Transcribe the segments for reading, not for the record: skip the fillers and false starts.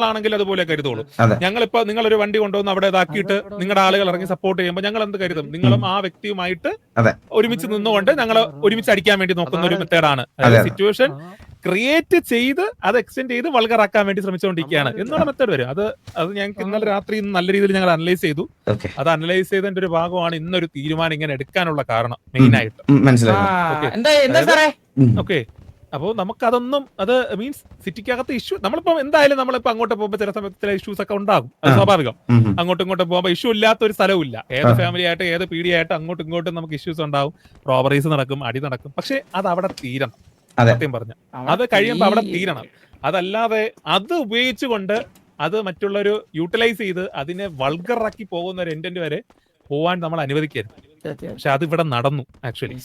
ആണെങ്കിൽ അതുപോലെ കരുതുള്ളൂ. ഞങ്ങളിപ്പോ നിങ്ങളൊരു വണ്ടി കൊണ്ടുവന്ന് അവിടെ ഇതാക്കിയിട്ട് നിങ്ങളുടെ ആളുകൾ ഇറങ്ങി സപ്പോർട്ട് ചെയ്യുമ്പോൾ ഞങ്ങൾ എന്ത് കരുതും, നിങ്ങളും ആ വ്യക്തിയുമായിട്ട് ഒരുമിച്ച് നിന്നുകൊണ്ട് ഞങ്ങൾ ഒരുമിച്ച് അടിക്കാൻ വേണ്ടി നോക്കുന്ന ഒരു മെത്തേഡാണ്. സിറ്റുവേഷൻ ക്രിയേറ്റ് ചെയ്ത് അത് എക്സ്റ്റെൻഡ് ചെയ്ത് വൾഗറാക്കാൻ വേണ്ടി ശ്രമിച്ചുകൊണ്ടിരിക്കുകയാണ് എന്നുള്ള മെത്തേഡ് വരും. അത് ഞങ്ങൾക്ക് ഇന്നലെ രാത്രി നല്ല രീതിയിൽ ഞങ്ങൾ അനലൈസ് ചെയ്തു. അത് അനലൈസ് ചെയ്തതിന്റെ ഒരു ഭാഗമാണ് ഇന്നൊരു തീരുമാനം ഇങ്ങനെ എടുക്കാനുള്ള കാരണം മെയിൻ ആയിട്ട്. ഓക്കെ, അപ്പോൾ നമുക്കതൊന്നും അത് മീൻസ് സിറ്റിക്കകത്ത് ഇഷ്യൂ നമ്മളിപ്പോ എന്തായാലും നമ്മളിപ്പോ അങ്ങോട്ട് പോകുമ്പോൾ ചില സമയത്ത് ചില ഇഷ്യൂസ് ഒക്കെ ഉണ്ടാകും, അത് സ്വാഭാവികം. അങ്ങോട്ടും ഇങ്ങോട്ടും പോകുമ്പോൾ ഇഷ്യൂ ഇല്ലാത്ത ഒരു സ്ഥലവും ഇല്ല. ഏത് ഫാമിലി ആയിട്ട് ഏത് പീഡി ആയിട്ട് അങ്ങോട്ടും ഇങ്ങോട്ടും നമുക്ക് ഇഷ്യൂസ് ഉണ്ടാവും, റോബറീസ് നടക്കും, അടി നടക്കും. പക്ഷെ അത് അവിടെ തീരണം. സത്യം പറഞ്ഞ അത് കഴിയുമ്പോൾ അവിടെ തീരണം. അതല്ലാതെ അത് ഉപയോഗിച്ചുകൊണ്ട് അത് മറ്റുള്ളൊരു യൂട്ടിലൈസ് ചെയ്ത് അതിനെ വൾഗറാക്കി പോകുന്ന ഒരു എൻഡന്റ് വരെ പോവാൻ നമ്മൾ അനുവദിക്കരുത്. പക്ഷെ അത് ഇവിടെ നടന്നു ആക്ച്വലി.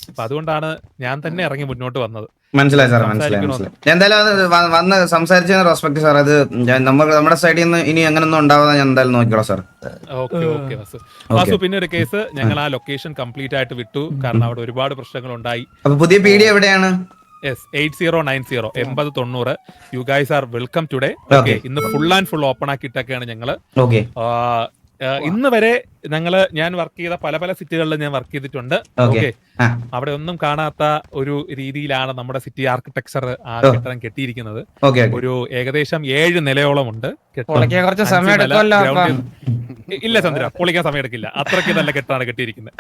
അപ്പൊ അതുകൊണ്ടാണ് ഞാൻ തന്നെ ഇറങ്ങി മുന്നോട്ട് വന്നത്. മനസ്സിലായി സാർ, മനസ്സിലായി. എന്തായാലും വന്ന് സംസാരിച്ച റെസ്പെക്ട് സാർ. അത് നമ്മുടെ സൈഡിൽ നിന്ന് ഇനി അങ്ങനൊന്നും ഉണ്ടാവാതെ ഞാൻ എന്തായാലും നോക്കിക്കോളാം സാർ. Okay okay Vasu. പിന്നെ ഒരു കേസ് ഞങ്ങൾ ആ ലൊക്കേഷൻ കംപ്ലീറ്റ് ആയിട്ട് വിട്ടു, കാരണം അവിടെ ഒരുപാട് പ്രശ്നങ്ങൾ ഉണ്ടായി. അപ്പൊ പുതിയ പീഡി എവിടെയാണ്? 8090 8090. You guys are welcome today. Okay, ഇന്ന് ഫുൾ ആൻഡ് ഫുൾ ഓപ്പൺ ആക്കിയിട്ടൊക്കെയാണ് ഞങ്ങള്. ഇന്ന് വരെ ഞാൻ വർക്ക് ചെയ്ത പല പല സിറ്റികളിൽ ഞാൻ വർക്ക് ചെയ്തിട്ടുണ്ട്. ഓക്കെ, അവിടെ ഒന്നും കാണാത്ത ഒരു രീതിയിലാണ് നമ്മുടെ സിറ്റി ആർക്കിടെക്ചർ ആ കെട്ടിടം കെട്ടിയിരിക്കുന്നത്. ഒരു ഏകദേശം 7 നിലയോളം ഉണ്ട്. ഇല്ല ചന്ദ്ര, പൊളിക്കാൻ സമയം എടുക്കില്ല. അത്രയ്ക്ക് നല്ല കെട്ടാണ് കെട്ടിയിരിക്കുന്നത്.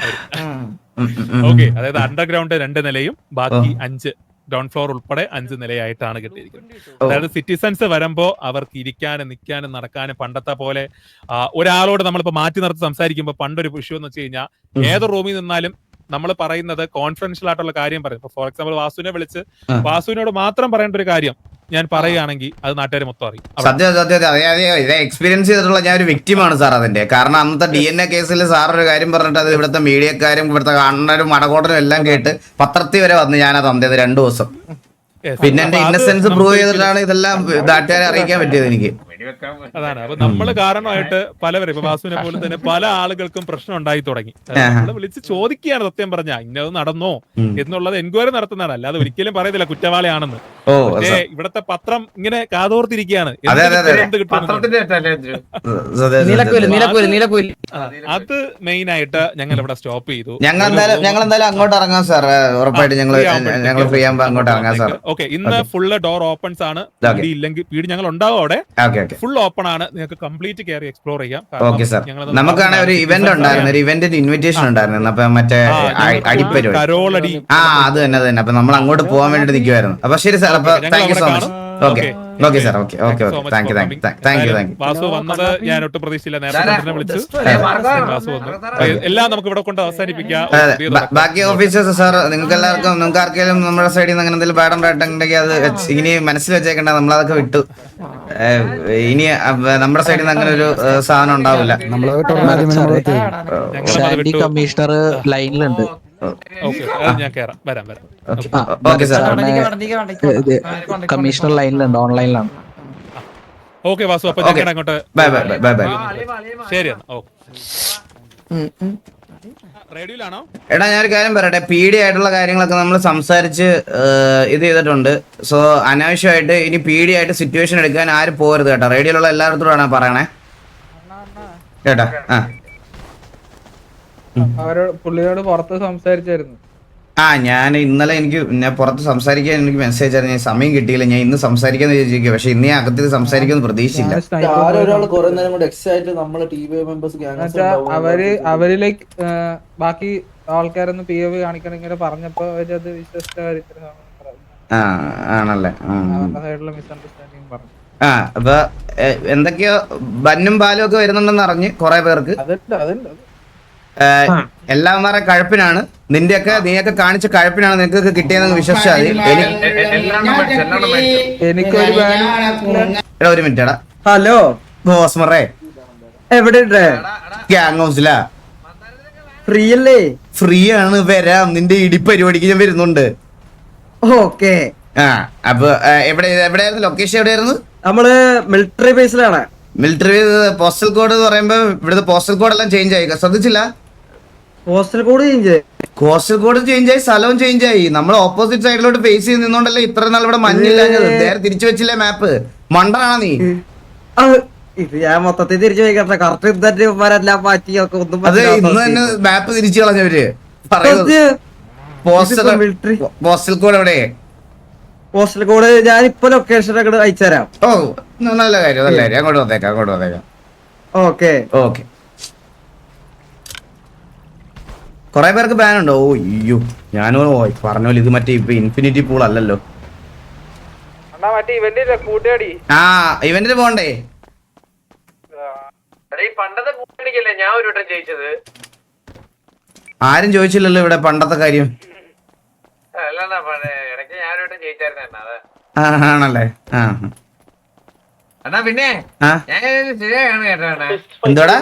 ഓക്കെ, അതായത് അണ്ടർഗ്രൗണ്ട് 2 നിലയും ബാക്കി 5 ഗ്രൗണ്ട് ഫ്ലോർ ഉൾപ്പെടെ 5 നിലയായിട്ടാണ് കെട്ടിയിരിക്കുന്നത്. അതായത് സിറ്റിസൺസ് വരുമ്പോ അവർക്ക് ഇരിക്കാനും നിൽക്കാനും നടക്കാനും പണ്ടത്തെ പോലെ ഒരാളോട് നമ്മളിപ്പോ മാറ്റി നിർത്തി സംസാരിക്കുമ്പോൾ പണ്ടൊരു ഇഷ്യൂ എന്ന് വെച്ച് കഴിഞ്ഞാൽ ഏത് റൂമിൽ നിന്നാലും നമ്മൾ പറയുന്നത് കോൺഫിഡൻഷ്യൽ ആയിട്ടുള്ള കാര്യം പറയും. ഇപ്പൊ ഫോർ എക്സാമ്പിൾ വാസുവിനെ വിളിച്ച് വാസുവിനോട് മാത്രം പറയേണ്ട ഒരു കാര്യം ഞാൻ പറയുകയാണെങ്കിൽ അത് നാട്ടുകാർ മൊത്തം അറിയും. സത്യം എക്സ്പീരിയൻസ് ചെയ്തിട്ടുള്ള ഞാൻ ഒരു വ്യക്തിമാണ് സാർ അതിന്റെ. കാരണം അന്നത്തെ DNA കേസിൽ സാർ ഒരു കാര്യം പറഞ്ഞിട്ട് അത് ഇവിടുത്തെ മീഡിയക്കാരും ഇവിടുത്തെ കണ്ണനും മടകോട്ടനും എല്ലാം കേട്ട് പത്രത്തിൽ വരെ വന്ന് ഞാനത് അന്തേത് 2 ദിവസം. പിന്നെ എന്റെ ഇന്നസെൻസ് പ്രൂവ് ചെയ്തിട്ടാണ് ഇതെല്ലാം നാട്ടുകാരെ അറിയിക്കാൻ പറ്റിയത് എനിക്ക്. അതാണ്. അപ്പൊ നമ്മള് കാരണമായിട്ട് പലവരും ഇപ്പൊ വാസുവിനെ പോലെ തന്നെ പല ആളുകൾക്കും പ്രശ്നം ഉണ്ടായി തുടങ്ങി. നമ്മള് വിളിച്ച് ചോദിക്കുകയാണ് സത്യം പറഞ്ഞ ഇന്നത് നടന്നോ എന്നുള്ളത് എൻക്വയറി നടത്തുന്നതാണ്. അല്ലാതെ ഒരിക്കലും പറയത്തില്ല കുറ്റവാളിയാണെന്ന്. പക്ഷേ ഇവിടത്തെ പത്രം ഇങ്ങനെ കാതോർത്തിരിക്കുകയാണ്. അത് മെയിൻ ആയിട്ട് ഞങ്ങൾ ഇവിടെ സ്റ്റോപ്പ് ചെയ്തു. ഞങ്ങൾ എന്തായാലും അങ്ങോട്ട് ഇറങ്ങാം സാർ, ഉറപ്പായിട്ട് ഞങ്ങൾ ഫ്രീ ആകുമ്പോൾ അങ്ങോട്ട് ഇറങ്ങാം സാർ. ഓക്കെ, ഇന്ന് ഫുള്ള് ഡോർ ഓപ്പൺസ് ആണ്. ഇല്ലെങ്കിൽ വീട് ഞങ്ങൾ ഉണ്ടാവും അവിടെ. ഫുൾ ഓപ്പൺ ആണ്, നിങ്ങൾക്ക് കംപ്ലീറ്റ് കയറി എക്സ്പ്ലോർ ചെയ്യാം. നമുക്കാണ് ഒരു ഇവന്റ് ഉണ്ടായിരുന്നു, ഒരു ഇവന്റിന്റെ ഇൻവിറ്റേഷൻ ഉണ്ടായിരുന്നു. അപ്പൊ മറ്റേ അടിപ്പരുവാടി, അത് തന്നെ. അപ്പൊ നമ്മൾ അങ്ങോട്ട് പോകാൻ വേണ്ടിട്ട് നിൽക്കുമായിരുന്നു. അപ്പൊ ശരി സാർ, അപ്പൊ thank you so much. Okay sir, okay thank you. Vasu വന്നത് ഞാൻ ഒട്ടും പ്രതീക്ഷയില്ല. നേരത്തെ വിളിച്ചു വാസു വന്നു. എല്ലാം നമുക്ക് ഇവിടെ കൊണ്ട് അവസാനിപ്പിക്കാം. ബാക്കി ഓഫീസേഴ്സ് സാർ, നിങ്ങൾക്ക് ആർക്കെങ്കിലും നമ്മുടെ സൈഡിൽ നിന്ന് അങ്ങനെ എന്തെങ്കിലും ബാഡ് ഉണ്ടെങ്കിൽ അത് ഇനി മനസ്സിൽ വെച്ചേക്കണ്ട, നമ്മളതൊക്കെ വിട്ടു. ഇനി നമ്മുടെ സൈഡിൽ നിന്ന് അങ്ങനെ ഒരു സാധനം ഉണ്ടാവില്ല. കമ്മീഷണർ ലൈനിലുണ്ട്. കമ്മീഷണർ ലൈനിലുണ്ട്, ഓൺലൈനിലാണ്. ഓക്കെ വാസു, അപ്പൊ ഞാൻ അങ്ങോട്ട് ബൈ ബൈ ബൈ ബൈ. ശരി എന്നാ. റേഡിയോയിലാണോ? എടാ ഞാനൊരു കാര്യം പറയട്ടെ, പീഡി ആയിട്ടുള്ള കാര്യങ്ങളൊക്കെ നമ്മൾ സംസാരിച്ച് ഇത് ചെയ്തിട്ടുണ്ട്. സോ അനാവശ്യമായിട്ട് ഇനി പീഡി ആയിട്ട് സിറ്റുവേഷൻ എടുക്കാൻ ആരും പോകരുത് കേട്ടോ. റേഡിയോയിലുള്ള എല്ലായിടത്തോടാണ് പറയണേ കേട്ടാ. പുള്ളിയോട് പുറത്ത് സംസാരിച്ചായിരുന്നു. ഞാൻ ഇന്നലെ ഞാൻ പുറത്ത് സംസാരിക്കാൻ എനിക്ക് മെസ്സേജ് ആയിരുന്നു. ഞാൻ സമയം കിട്ടിയില്ല. ഞാൻ ഇന്ന് സംസാരിക്കാന്ന് വിചാരിക്കുക, പക്ഷെ ഇന്ന് ഞാൻ അകത്തിൽ സംസാരിക്കുമെന്ന് പ്രതീക്ഷിച്ചില്ല. അവര് ലൈക്ക് ബാക്കി ആൾക്കാരൊന്ന് POV കാണിക്കണം ഇങ്ങനെ പറഞ്ഞപ്പോ അവരത് വിശ്വസിച്ച ആണല്ലേ. മിസ്അണ്ടർസ്റ്റാൻഡിങ് പറഞ്ഞു. അപ്പൊ എന്തൊക്കെയോ ബന്നും പാലും ഒക്കെ വരുന്നുണ്ടെന്ന് അറിഞ്ഞ് കുറെ പേർക്ക്. എല്ലാവന്മാരെ കഴപ്പിനാണ് നീയൊക്കെ കാണിച്ച കഴപ്പിനാണ് നിനക്കൊക്കെ കിട്ടിയതെന്ന് വിശ്വസിച്ചാൽ മതി. ഒരു മിനിറ്റ് എടാ. ഹലോ ബോസ്മറേ, എവിടെ ഗ്യാങ് ഹൗസിലാ? ഫ്രീ അല്ലേ? ഫ്രീ ആണ്, വരാം. നിന്റെ ഇടിപ്പരിപാടിക്ക് ഞാൻ വരുന്നുണ്ട്. ഓക്കെ. അപ്പൊ എവിടെയായിരുന്നു ലൊക്കേഷൻ? എവിടെയായിരുന്നു? നമ്മള് മിലിറ്ററി ബേസിലാണ്. മിലിറ്ററി പോസ്റ്റൽ കോഡ് എന്ന് പറയുമ്പോ ഇവിടുത്തെ പോസ്റ്റൽ കോഡ് എല്ലാം ചേഞ്ച് ആയി, ശ്രദ്ധിച്ചില്ല? പോസ്റ്റൽ കോഡ് ചേഞ്ച് ആയി, സ്ഥലവും ചേഞ്ച് ആയി. നമ്മൾ ഓപ്പോസിറ്റ് സൈഡിലോട്ട് ഫേസ് ചെയ്ത് നിന്നോണ്ടല്ലേ ഇത്ര നാൾ ഇവിടെ മഞ്ഞില്ലാഞ്ഞത്. നേരെ തിരിച്ചു വെച്ചില്ലേ മാപ്പ്? മണ്ടനാണ് നീ. ഇത് ഞാൻ മൊത്തത്തിൽ തിരിച്ചു പോയിക്കട്ടെ. കറക്റ്റ് ഇതെല്ലാം മാറ്റിയൊക്കെ ഒന്നും അത് ഇന്ന് തന്നെ മാപ്പ് തിരിച്ചു കളഞ്ഞവര് പറയുന്നത്. മിലിറ്ററി പോസ്റ്റൽ കോഡ് എവിടെ? പോസ്റ്റൽ കോഡ് ഞാൻ ഇപ്പൊ ലൊക്കേഷൻ ഒക്കെ അയച്ചുതരാം. ഓ നല്ല കാര്യം, നല്ല കാര്യം. അങ്ങോട്ട് വന്നേക്കാം. Okay okay. കൊറേ പേർക്ക് ബാൻ ഉണ്ടോ? ഓ അയ്യോ, ഞാനോ പറഞ്ഞ പോലെ ഇത് മറ്റേ ഇപ്പൊ ഇൻഫിനിറ്റി പൂൾ അല്ലല്ലോ. ആ ഇവന്റിന് പോണ്ടേ? ആരും ചോദിച്ചില്ലല്ലോ ഇവിടെ പണ്ടത്തെ കാര്യം. ആണല്ലേ? പിന്നെ എന്തോടാ?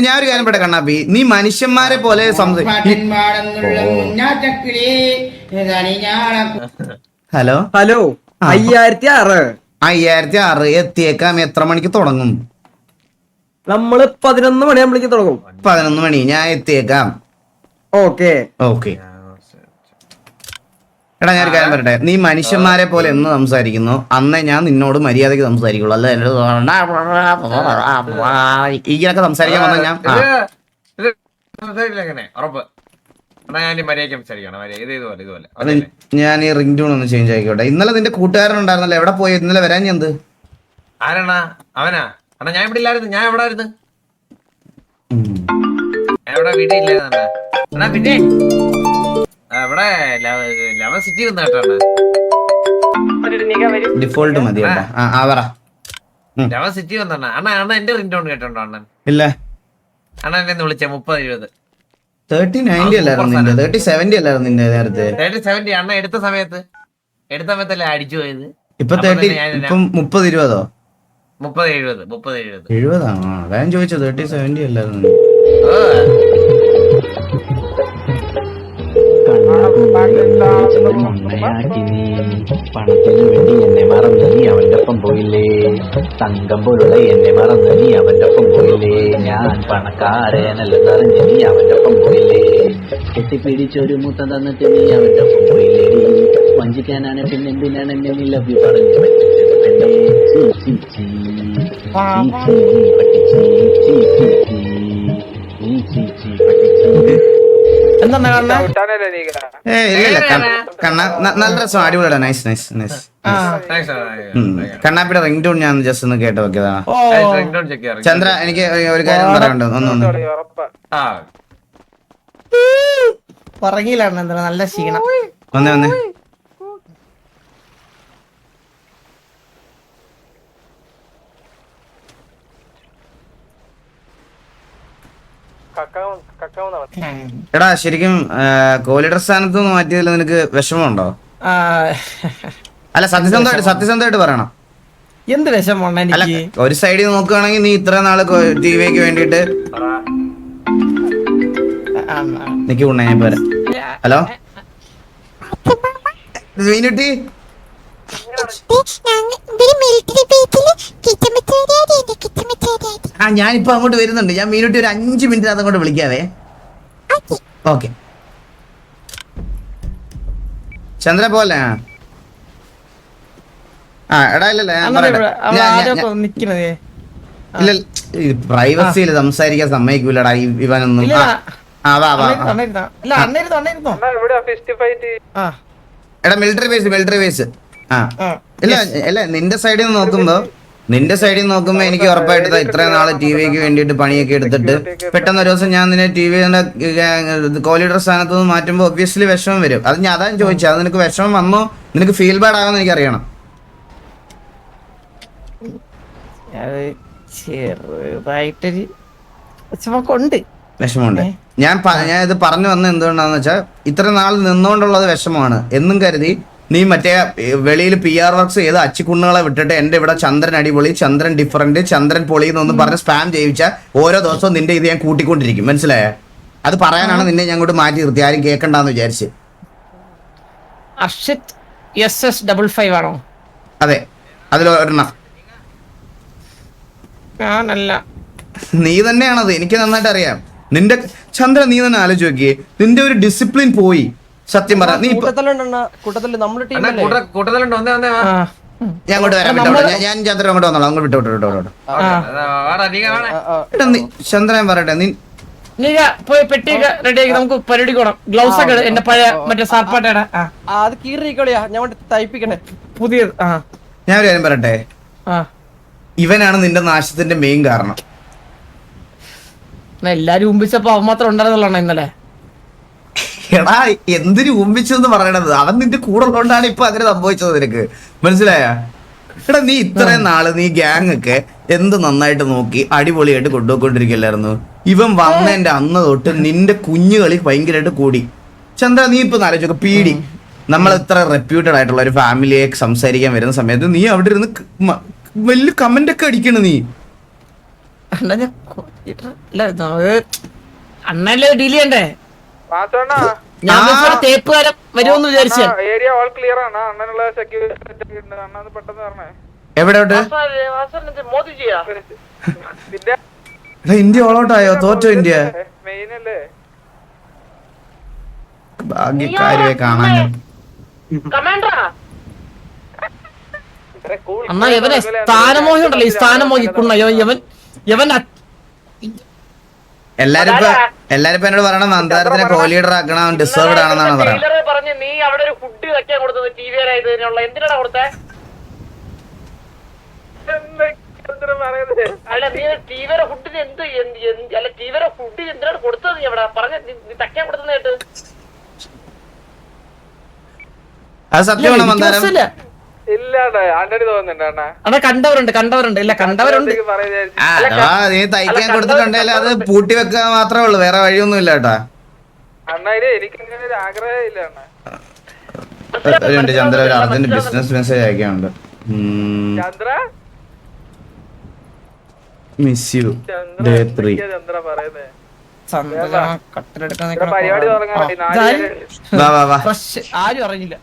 ഞാനൊരു കാര്യം പെട്ടെ കണ്ണാപ്പി, നീ മനുഷ്യന്മാരെ പോലെ ഹലോ ഹലോ 5006 5006 എത്തിയേക്കാം. എത്ര മണിക്ക് തുടങ്ങും? നമ്മള് 11 മണിയാകുമ്പോഴേക്ക് തുടങ്ങും. 11 മണി. ഞാൻ എത്തിയേക്കാം. Okay okay. എടാ ഞാനൊരു കാര്യം പറയട്ടെ, നീ മനുഷ്യന്മാരെ പോലെ എന്ന് സംസാരിക്കുന്നു അന്നേ ഞാൻ നിന്നോട് മര്യാദക്ക് സംസാരിക്കുള്ളൂ. അല്ല ഇങ്ങനൊക്കെ സംസാരിക്കാൻ വന്നാൽ ഞാൻ ഞാൻ ഈ റിംഗ് ടൂൺ ഒന്ന് ചേഞ്ച് ആയിക്കോട്ടെ. ഇന്നലെ നിന്റെ കൂട്ടുകാരൻ ഉണ്ടായിരുന്നല്ലോ, എവിടെ പോയി? ഇന്നലെ വരാൻ ഞാൻ എന്ത്? ആരാണാ അവനാ? അണ്ണാ ഞാൻ ഇവിടെ ഇല്ലായിരുന്നു. ഞാൻ എവിടെ ആയിരുന്നു? ഞാൻ ഇവിടെ വീട്ടിലില്ലായിരുന്നു അണ്ണാ. പിന്നെ ഇവിടെ ലവ സിറ്റി വന്ന കേട്ടോ. ഡിഫോൾട്ട് മതി പറ. ലവ സിറ്റി വന്ന അണ്ണ എന്റെ റിംഗ് ടോൺ കേട്ടോണ്ടോ അണ്ണൻ? ഇല്ല. അണ്ണൻ എന്നെ വിളിച്ച 30-20 3090 അല്ലായിരുന്നു നിന്റെ? 3070 അല്ലായിരുന്നു നിന്റെ നേരത്തെ? 30-70 അണ്ണ എടുത്ത സമയത്തല്ലേ അടിച്ചു പോയത്. ഇപ്പൊ 30-20 30-70 70 ആണോ? അതാ ഞാൻ ചോദിച്ചത്. 3070 അല്ലായിരുന്നു. മൊണ്ണയാക്കി നീ പണത്തിന് വേണ്ടി എന്നെ മറന്നു നീ അവന്റെ ഒപ്പം പോയില്ലേ, തങ്കം പോലുള്ള എന്നെ മറന്നു നീ അവന്റെ ഒപ്പം പോയില്ലേ, ഞാൻ പണക്കാരനല്ലെന്നറിഞ്ഞ് നീ അവന്റെ ഒപ്പം പോയില്ലേ, കെട്ടിപ്പിടിച്ചൊരു മുത്തം തന്നിട്ട് നീ അവന്റെ ഒപ്പം പോയില്ലേ, വഞ്ചിക്കാനാണ് പിന്നെ എന്തിനാണ് എന്നെ നീ ലവ് പറഞ്ഞു പറ്റിച്ചത് പെണ്ണേ, നല്ല രസം, അടിപൊളിയാ. Nice nice nice. കണ്ണാപ്പിയുടെ റിംഗ് ടൂൺ ഞാൻ ജസ്റ്റ് ഒന്ന് കേട്ട് നോക്കിയതാ. ചന്ദ്ര എനിക്ക് ഒരു കാര്യം പറയാനുണ്ട്. ഒന്ന് പറങ്ങിയിലാണ് നല്ല ക്ഷീണം. വന്നേ എടാ, ശരിക്കും കോഹ്ലിയുടെ സ്ഥാനത്ത് നിന്ന് മാറ്റിയതിൽ നിനക്ക് വിഷമമുണ്ടോ? അല്ല സത്യസന്ധമായിട്ട് പറയണം. എന്ത് വിഷമമാണ് അല്ല, എനിക്ക്? ഒരു സൈഡിൽ നോക്കുകയാണെങ്കിൽ നീ ഇത്ര നാള് ടിവിക്ക് വേണ്ടിട്ട് നിക്ക് ഉണ്ണ ഞാൻ പോരാ. ഹലോ മീനുട്ടി, ഞാനിപ്പോ അങ്ങോട്ട് വരുന്നുണ്ട്. ഞാൻ മീനുട്ടി ഒരു 5 മിനിറ്റ് അതങ്ങോട്ട് വിളിക്കാവേ. ഓക്കെ ചന്ദ്ര പോലെ. എടാ ഇല്ലല്ലേ ഇല്ല, പ്രൈവസിയിൽ സംസാരിക്കാൻ സമ്മതിക്കൂലടാ ഇവനൊന്നും. എടാ മിലിറ്ററി ബേസ് ഇല്ല നിന്റെ സൈഡിൽ നിന്ന് നോക്കുമ്പോ എനിക്ക് ഉറപ്പായിട്ട് ഇത്രയും നാള് ടിവിക്ക് വേണ്ടിയിട്ട് പണിയൊക്കെ എടുത്തിട്ട് പെട്ടെന്ന് ഒരു ദിവസം ഞാൻ നിന്നെ ടിവിയുടെ കോഹ്ലിയുടെ സ്ഥാനത്ത് നിന്ന് മാറ്റുമ്പോ ഒബ്വിയസ്ലി വിഷമം വരും. അത് ഞാൻ അതാണ് ചോദിച്ചത്. അത് നിനക്ക് വിഷമം വന്നോ? നിനക്ക് ഫീൽ ബാഡ് ആകുമെന്ന് എനിക്ക് അറിയണം. വിഷമമുണ്ട്. ഞാൻ ഇത് പറഞ്ഞു വന്നത് എന്തുകൊണ്ടാന്ന് വെച്ചാൽ ഇത്ര നാൾ നിന്നുകൊണ്ടുള്ളത് വിഷമമാണ് എന്നും കരുതി നീ മറ്റേ വെളിയിൽ PR വർക്ക്സ് ചെയ്ത് അച്ചിക്കുണ്ണുകളെ വിട്ടിട്ട് എന്റെ ഇവിടെ ചന്ദ്രൻ അടിപൊളി, ചന്ദ്രൻ ഡിഫറന്റ്, ചന്ദ്രൻ പൊളി എന്നൊന്നും പറഞ്ഞ് സ്പാം ചെയ്യിച്ച ഓരോ ദിവസവും നിന്റെ ഇത് ഞാൻ കൂട്ടിക്കൊണ്ടിരിക്കും. മനസ്സിലായ? അത് പറയാനാണ് നിന്നെ ഞാൻ അങ്ങോട്ട് മാറ്റി നിർത്തി, ആരും കേൾക്കണ്ടെന്ന് വിചാരിച്ച്. SS55 ആണോ? അതെ, അതിലൊരെണ്ണം നീ തന്നെയാണത്. എനിക്ക് നന്നായിട്ട് അറിയാം. നിന്റെ ചന്ദ്രൻ നീ തന്നെ ആലോചിച്ച് നോക്കിയേ. നിന്റെ ഒരു ഡിസിപ്ലിൻ പോയി. സത്യം പറ നീ ഇപ്പൊ കൂട്ടത്തില് നമ്മുടെ അണ്ണാ കൂട്ടത്തിലുണ്ട് വന്നേ വാ. ആ ഞാൻ അങ്ങോട്ട് വരാം ഞാൻ ചന്ദ്രൻ അങ്ങോട്ട് വന്നോളാം അങ്ങോട്ട് വിട്ടോട്ടോ വാടാ നീ വാടാ. ചന്ദ്രൻ പറയട്ടെ നീ നീ പോയി പെട്ടിയൊക്കെ റെഡിയാക്കി നമുക്ക് പരിപാടിക്ക് പോണം. ഗ്ലൗസ് ഒക്കെ എന്റെ പഴയ മറ്റേ സാപ്പാട്ടയുടെ അത് കീറിക്കളിയാ ഞാൻ തയ്പ്പിക്കണേ പുതിയത്. ആ ഞാൻ ഒരു കാര്യം പറയട്ടെ, ആ ഇവനാണ് നിന്റെ നാശത്തിന്റെ മെയിൻ കാരണം. എല്ലാരും ഉമ്പിച്ചപ്പോ അവൻ മാത്രം ഉണ്ടായിരുന്നല്ലോ ഇന്നലെ. എടാ എന്തിനു ഉമ്പിച്ചെന്ന് പറയണത്, അവൻ നിന്റെ കൂടെ ഉള്ളതുകൊണ്ടാണ് ഇപ്പൊ അങ്ങനെ സംഭവിച്ചത്. നിനക്ക് മനസ്സിലായ? എടാ നീ ഇത്രയും നാള് നീ ഗ്യാങ് ഒക്കെ എന്ത് നന്നായിട്ട് നോക്കി അടിപൊളിയായിട്ട് കൊണ്ടുപോയിക്കൊണ്ടിരിക്കല്ലായിരുന്നു. ഇവൻ വന്നതിന്റെ അന്ന് തൊട്ട് നിന്റെ കുഞ്ഞുകളി ഭയങ്കരമായിട്ട് കൂടി. ചന്ദ്ര നീ ഇപ്പൊ ആലോചിച്ചൊക്കെ പീടി, നമ്മൾ ഇത്ര റെപ്യൂട്ടഡ് ആയിട്ടുള്ള ഒരു ഫാമിലിയെ സംസാരിക്കാൻ വരുന്ന സമയത്ത് നീ അവിടെ ഇരുന്ന് വലിയ കമന്റ് ഒക്കെ അടിക്കണ നീ. അണ്ണല്ലേ ഡീൽ ചെയ്യണ്ടേ? ഞാൻ വിളിച്ചൊരു തേപ്പുകാരൻ വരുമെന്ന് വിചാരിച്ചു. ഏരിയ ഓൾ ക്ലിയർ ആണ്. അണ്ണനുള്ള സെക്യൂരിറ്റി അണ്ണ പെട്ടെന്ന് പറഞ്ഞേ. എവിടെ മോദിജിയാ ഇന്ത്യ ഓൾ ഔട്ട് ആയോ? തോറ്റോ ഇന്ത്യ? മെയിൻ അല്ലേ? ഭാഗ്യക്കാരെ കാണാൻ. അണ്ണാ ഇവനെ സ്ഥാനമോഹി ഉണ്ടല്ലോ, ഈ സ്ഥാനമോഹി കുണ്ണയോ ഇവൻ എല്ലാരും ഇപ്പൊ എന്നോട് പറയണം നന്ദാരത്തിനെ കോ ലീഡർ ആക്കണം, ഡിസേർവ്ഡ് ആണെന്നാണ് പറയുന്നത്. പറഞ്ഞു നീ അവിടെ ഒരു ഫുഡ് വെക്കാൻ കൊടുത്തത് ടി വി ആയതിനുള്ള എന്തിനാണ് കൊടുത്തേ? അല്ല നീ ടിവിയുടെ ഫുഡിന് അല്ല ടിവിയുടെ ഫുഡ് എന്തിനാണ് കൊടുത്തത്? നീ അവിടെ പറഞ്ഞ നീ തക്കാൻ കൊടുത്തത് അത് സത്യമാണ് മന്ദാരം. അണ്ണാ കണ്ടവരുണ്ട് ഇല്ല കണ്ടവരുണ്ട്. അഥവാ നീ തയ്ക്കാൻ കൊടുത്തിട്ടുണ്ടെങ്കിൽ അത് പൂട്ടി വെക്കാൻ മാത്രമേ ഉള്ളൂ, വേറെ വഴിയൊന്നും ഇല്ല കേട്ടാ. ചന്ദ്ര ഒരു അർജന്റ് ബിസിനസ് മെസ്സേജ് അയക്കാനുണ്ട്. Miss you day 3. വാ വാ വാ. ആരും അറിഞ്ഞില്ല.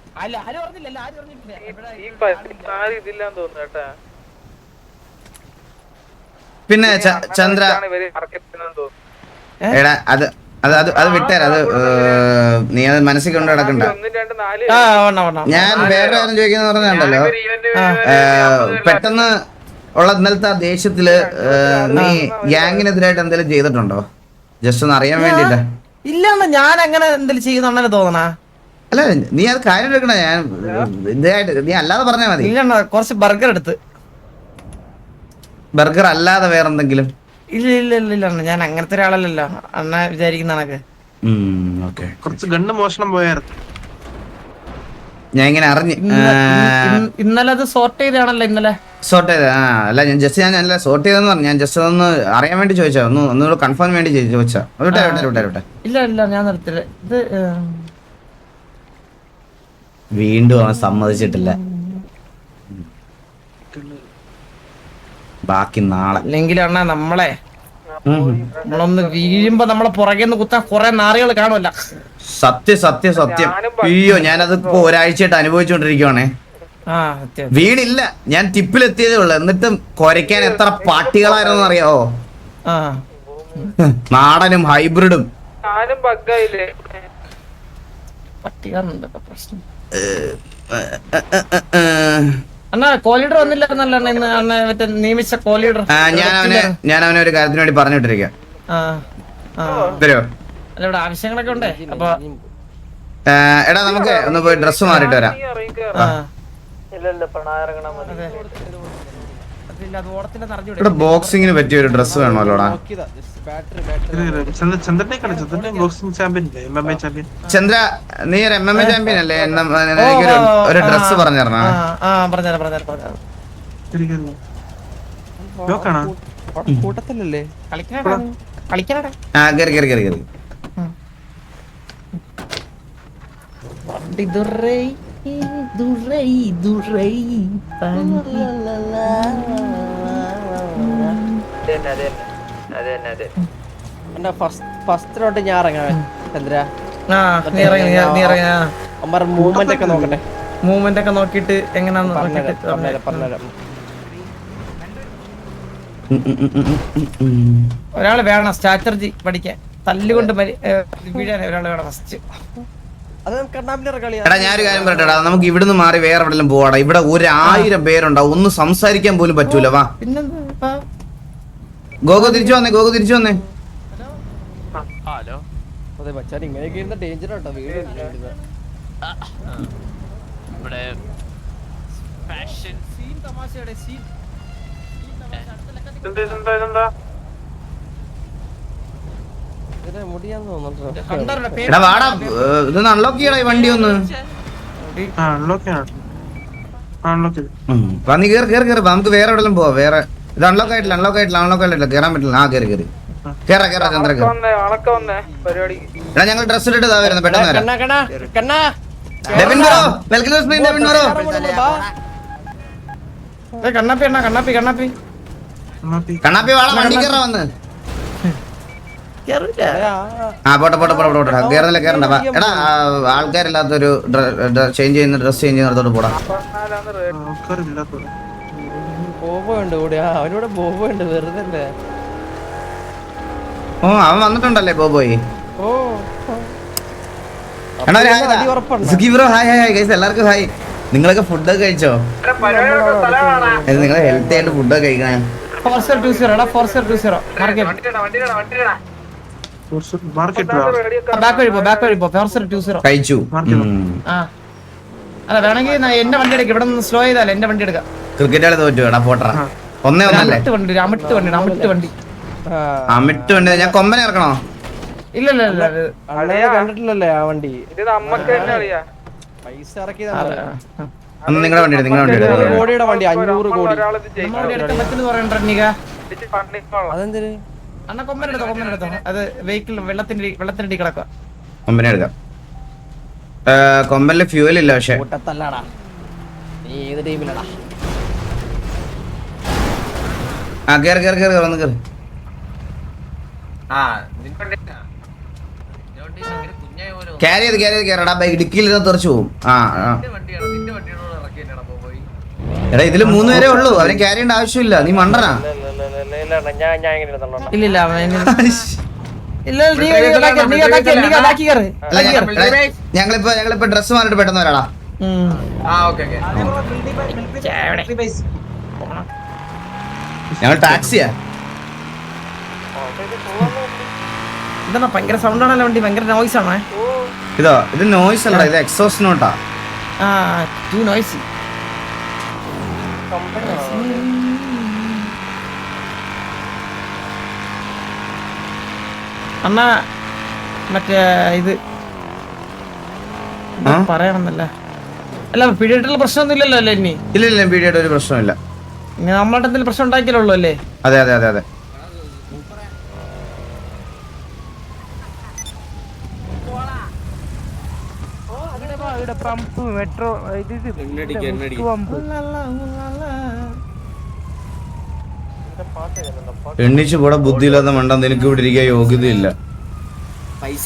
പിന്നെ ചന്ദ്ര എടാ അത് അത് അത് അത് വിട്ടേരാ. അത് നീ അത് മനസ്സിൽ കൊണ്ട് നടക്കണ്ട. ഞാൻ വേറെ കാര്യം ചോദിക്കുന്ന പറഞ്ഞുണ്ടല്ലോ, പെട്ടെന്ന് ഉള്ള ഇന്നലത്തെ ആ ദേഷ്യത്തില് നീ ഗ്യാങ്ങിനെതിരായിട്ട് എന്തെങ്കിലും ചെയ്തിട്ടുണ്ടോ? ജസ്റ്റ് ഒന്ന് അറിയാൻ വേണ്ടിട്ട്. ഇല്ല ഞാൻ അങ്ങനെ എന്തെങ്കിലും ചെയ്യുന്ന തോന്നണ. അല്ല നീ അത് കാര്യം എടുക്കണ, ഞാൻ ഇതായിട്ട് നീ അല്ലാതെ പറഞ്ഞാ മതി. ഇല്ല കുറച്ച് ബർഗർ എടുത്ത്. ബർഗർ അല്ലാതെ വേറെന്തെങ്കിലും? ഇല്ല ഞാൻ അങ്ങനത്തെ ഒരാളല്ലല്ലോ അണ്ണ വിചാരിക്കുന്ന കണക്ക്. കുറച്ച് ഗണ്ണ് മോഷണം പോയായിരുന്നു. ഞാൻ ഇങ്ങനെ അറിഞ്ഞു ഇന്നലെ അത് സോർട്ട് ചെയ്താണല്ലോ ഇന്നലെ. സോർട്ട് ചെയ്ത അല്ല ഞാൻ ജസ്റ്റ് ഞാൻ അല്ല സോർട്ട് ചെയ്തെന്ന് പറഞ്ഞു. ഞാൻ ജസ്റ്റ് ഒന്ന് അറിയാൻ വേണ്ടി ചോദിച്ചാ, ഒന്നുകൂടെ കൺഫേം വേണ്ടി ചോദിച്ചാ. വിട്ടെ. ഇല്ല ഞാൻ നിർത്തില്ല. ഇത് വീണ്ടും അവൻ സമ്മതിച്ചിട്ടില്ല. ബാക്കി നാളെ. അല്ലെങ്കിൽ അണ്ണാ നമ്മളൊന്ന് വീഴുമ്പോ നമ്മളെ പുറകെന്ന് കുത്താൻ കുറെ നാറികൾ കാണുമല്ല. സത്യം അയ്യോ ഞാനത് ഇപ്പൊ ഒരാഴ്ചയായിട്ട് അനുഭവിച്ചുകൊണ്ടിരിക്കുവാണേ. വീടില്ല, ഞാൻ ടിപ്പിലെത്തിയതേ ഉള്ളു. എന്നിട്ടും കുരയ്ക്കാൻ എത്ര പാട്ടികളായിരുന്നു അറിയാവോ? നാടനും ഹൈബ്രിഡും. പട്ടികളുണ്ട് പ്രശ്നം. അണ്ണാ കോലീഡർ വന്നില്ലായിരുന്നല്ലോ ഇന്ന് അണ്ണ മറ്റേ നിയമിച്ച കോലീഡർ. ഞാൻ അവനെ ഒരു കാര്യത്തിന് വേണ്ടി പറഞ്ഞിട്ടിരിക്കാം. തരുമോ? അല്ല ഇവിടെ ആവശ്യങ്ങളൊക്കെ ഉണ്ടേ. അപ്പൊ എടാ നമുക്ക് ഒന്ന് പോയി ഡ്രസ് മാറിയിട്ട് വരാം. ഇവിടെ ബോക്സിങ്ങിന് പറ്റിയ ഒരു ഡ്രസ് വേണമല്ലോടാ. ചന്ദ്ര നീ ഒരു MMA ചാമ്പ്യൻ അല്ലേ? എനിക്കൊരു ഒരു ഡ്രസ് പറഞ്ഞിരണോ? കൂട്ടത്തിലല്ലേ കേറി ഫസ്റ്റിലോട്ട് ഞാൻ ഇറങ്ങാൻ ചന്ദ്ര. മൂവ്മെന്റ് ഒക്കെ നോക്കട്ടെ. മൂവ്മെന്റ് ഒക്കെ നോക്കിട്ട് എങ്ങനെയാന്ന് പറഞ്ഞുതരാം. ഒരാള് വേണം സ്ട്രാറ്റജി പഠിക്കാൻ. തല്ലുകൊണ്ട് വീഴാൻ ഒരാള് വേണം ഫസ്റ്റ്. എടാ ഞാനൊരു കാര്യം പറയട്ടെടാ, നമുക്ക് ഇവിടുന്ന് മാറി വേറെ എവിടെയെങ്കിലും പോവാടാ. ഇവിടെ 1000 പേരുണ്ടാവും, ഒന്നും സംസാരിക്കാൻ പോലും പറ്റൂല. വാ ഗോഗോ തിരിച്ചു വന്നേ, ഗോഗോ തിരിച്ചു വന്നേ. എടാ വാടാ, ഇതൊന്ന് അൺലോക്ക് ചെയ്യടാ ഈ വണ്ടി ഒന്ന്. വാ നീ കേറി കേറി കേറി, നമുക്ക് വേറെ എവിടെയെങ്കിലും പോവാം. വേറെ ഇത് അൺലോക്ക് ആയിട്ടില്ല കേറാൻ പറ്റില്ല. ആ കേറി കേറി കേറാ ചന്ദ്ര കേറാ. എടാ ഞങ്ങൾ ഡ്രസ് ഇട്ടിട്ട് ഇതാ വരുന്നത്, പെട്ടെന്ന് വരാം. Devin bro, welcome to screen. Devin bro കണ്ണാപ്പി വാള വണ്ടി കയറാ വന്ന്. ആ പോട്ടെ കേറണ്ട. എടാ ആൾക്കാരില്ലാത്തൊരു ഡ്രസ് ചേഞ്ച് ചെയ്യുന്നിടത്തോട്ട് പോടാ. ഓ അവൻ വന്നിട്ടുണ്ടല്ലേ ബോബോയ്. ബ്രോ ഹായ് ഹായ് ഗൈസ്, എല്ലാവർക്കും ഹായ്. നിങ്ങളൊക്കെ ഫുഡൊക്കെ കഴിച്ചോ? നിങ്ങൾ ഹെൽത്തി ആയിട്ട് ഫുഡൊക്കെ കഴിക്കണേ. കഴിച്ചു. എന്റെ വണ്ടി എടുക്കാം, ഇവിടെ നിന്ന് സ്ലോ ചെയ്താലേ എന്റെ വണ്ടി എടുക്കാം. ക്രിക്കറ്റ് കളി തോറ്റു വേടാ പോട്ടറ. ഒന്നല്ലേ അമിട്ട് വണ്ടി. ഞാൻ കൊമ്പനെ ഇറക്കണോ? ഇല്ല കണ്ടിട്ടില്ലല്ലേ ആ വണ്ടി? ഇത് നമ്മക്ക് തന്നെ അറിയാം. പൈസ ഇറക്കി നിങ്ങളുടെ വണ്ടി കോടിയുടെ വണ്ടി 500 കോടി. അതെന്തിന് അണ്ണ കൊമ്പനെടുത്തോ? അത് വെഹിക്കിൾ വെള്ളത്തിന്റെ കിടക്കുക. കൊമ്പനെ എടുക്കാം. കൊമ്പനില് ഫ്യൂവൽ ഇല്ല പക്ഷെ. നീ ഏത് ടീമിലടാ? ആ കേറി വന്ന് കേറി. ക്യാരി ചെയ്ത് കേറടാ. ഇടുക്കിയിൽ തെറിച്ചു പോകും. എടാ ഇതില് 3 പേരേ ഉള്ളൂ, അവനെ ക്യാരി ചെയ്യേണ്ട ആവശ്യമില്ല. നീ മണ്ടനാ. ഞങ്ങളിപ്പോ ഡ്രസ് മാറിട്ട് പെട്ടെന്ന് വരാടാ. ഞങ്ങൾ ടാക്സിയാ. ഇതാ ഭയങ്കര സൗണ്ട് ആണല്ലോ വണ്ടി, ഭയങ്കര നോയ്സ് ആണോ? ഇത് നോയ്സ് അല്ലടാ, ഇത് എക്സോസ്റ്റ് നോട്ടാ. നോയ്സ്. അണ്ണാ മറ്റേ ഇത് പറയണമെന്നല്ല. അല്ല പീഡിയായിട്ടുള്ള പ്രശ്നമൊന്നും ഇല്ലല്ലോ അല്ലേ? ഇനി ഇല്ല പീഡിയായിട്ട് ഒരു പ്രശ്നമില്ല. നമ്മളുടെ എന്തെങ്കിലും പ്രശ്നം ഉണ്ടാക്കിയല്ലോ അല്ലേ? അതെ മെട്രോ എണ്ണിച്ചു പോടാ, ബുദ്ധിയില്ലാത്ത മണ്ട. നിനക്ക് ഇവിടെ ഇരിക്കാൻ യോഗ്യതയില്ല. പൈസ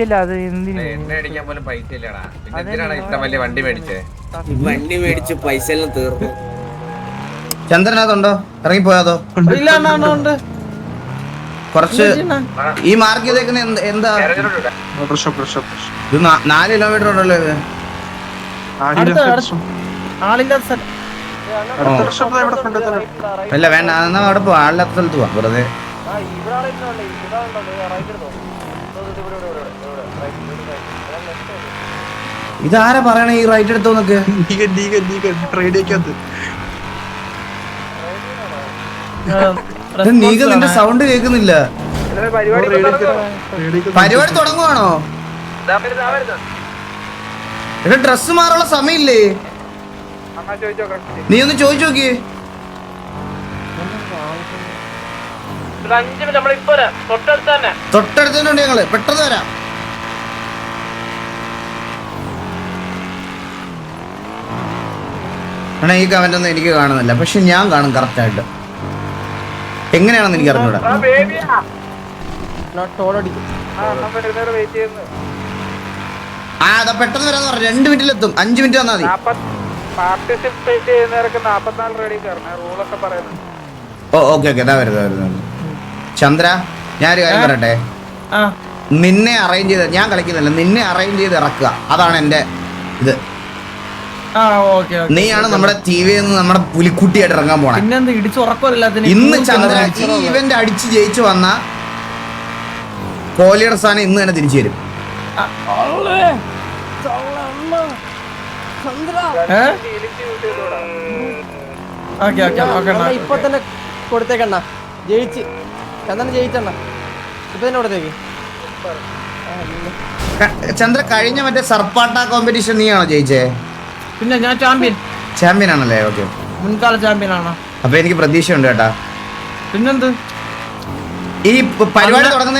ഇല്ല. അത് എണ്ണ അടിക്കാൻ പോലും പൈസ ഇല്ലടാ. പിന്നെ എന്തിനാണ് ഇത്ര വലിയ വണ്ടി മേടിച്ചേ? മേടിച്ച് പൈസ എല്ലാം തീർന്നു. ചന്ദ്രനകത്തുണ്ടോ? ഇറങ്ങിപ്പോയാതോ? കുറച്ച് ഈ മാർക്ക് ചെയ്തേക്കുന്ന എന്താ? ഇത് 4 കിലോമീറ്റർ ഉണ്ടല്ലോ ഇത്. അല്ല വേണ്ട, എന്നാ അവിടെ പോവാ. ആളില്ലാത്ത സ്ഥലത്ത് പോവാ വെറുതെ. ഇതാരാ പറയണേ ഈ റൈറ്റ് എടുത്തോന്നൊക്കെ? നീക നിന്റെ സൗണ്ട് കേൾക്കുന്നില്ല. പരിപാടി തുടങ്ങുവാണോ? എടാ ഡ്രസ് മാറാനുള്ള സമയമില്ലേ? നീ ഒന്ന് ചോദിച്ചു നോക്കിയേ. 5 മിനിറ്റ് നമ്മളിപ്പോ തൊട്ടടുത്ത് തന്നെ ഉണ്ട് ഞങ്ങള്. പെട്ടെന്ന് വരാം. ആണോ ഈ കമന്റ് ഒന്നും എനിക്ക് കാണുന്നില്ല, പക്ഷെ ഞാൻ കാണും കറക്റ്റ് ആയിട്ട്. എങ്ങനെയാണെന്ന് എനിക്ക് അറിഞ്ഞൂടാ. അതാ പെട്ടെന്ന് വരാന്ന് പറഞ്ഞു. 2 മിനിറ്റിലെത്തും. 5 മിനിറ്റ് വന്നാൽ മതി. പാർട്ടിസിപ്പേറ്റ് ചെയ്യുന്നവർക്ക് 44 റെഡി റൂളൊക്കെ പറയുന്നത്. ഓക്കെ ഇതാ വരുന്നത്. ചന്ദ്ര ഞാനൊരു കാര്യം പറയട്ടെ. നിന്നെ അറേഞ്ച് ചെയ്ത് ഞാൻ കളിക്കുന്നില്ല, നിന്നെ അറേഞ്ച് ചെയ്ത് ഇറക്കുക. അതാണ് എന്റെ ഇത്. ആ ഓക്കെ. നീയാണ് നമ്മുടെ ടി വിയിൽ നിന്ന് നമ്മുടെ പുലിക്കുട്ടിയായിട്ട് ഇറങ്ങാൻ പോണേ. പിന്നെന്ത് ഇടിച്ചു ഉറക്കമില്ലാത്ത ഇന്ന് ചന്ദ്ര ഈ ഇവന്റ് അടിച്ച് ജയിച്ചു വന്ന കോഹ്ലിയുടെ സ്ഥാനം ഇന്ന് തന്നെ തിരിച്ചു വരും. ഇപ്പൊ തന്നെ കൊടുത്തേക്കണ്ണ. ജയിച്ച് ചന്ദ്രൻ ജയിച്ചണ്ണ. ഇപ്പൊ തന്നെ കൊടുത്തേക്ക്. ചന്ദ്ര കഴിഞ്ഞ മറ്റേ സർപ്പാട്ട കോമ്പറ്റീഷൻ നീയാണോ ജയിച്ചേ? പിന്നെ ഞാൻ ചാമ്പ്യൻ ആണല്ലേ? ഓക്കെ, മുൻകാല ചാമ്പ്യൻ ആണോ? അപ്പൊ എനിക്ക് പ്രതീക്ഷയുണ്ട് കേട്ടാ. പിന്നെന്ത് ഈ പരിപാടി തുടങ്ങുന്ന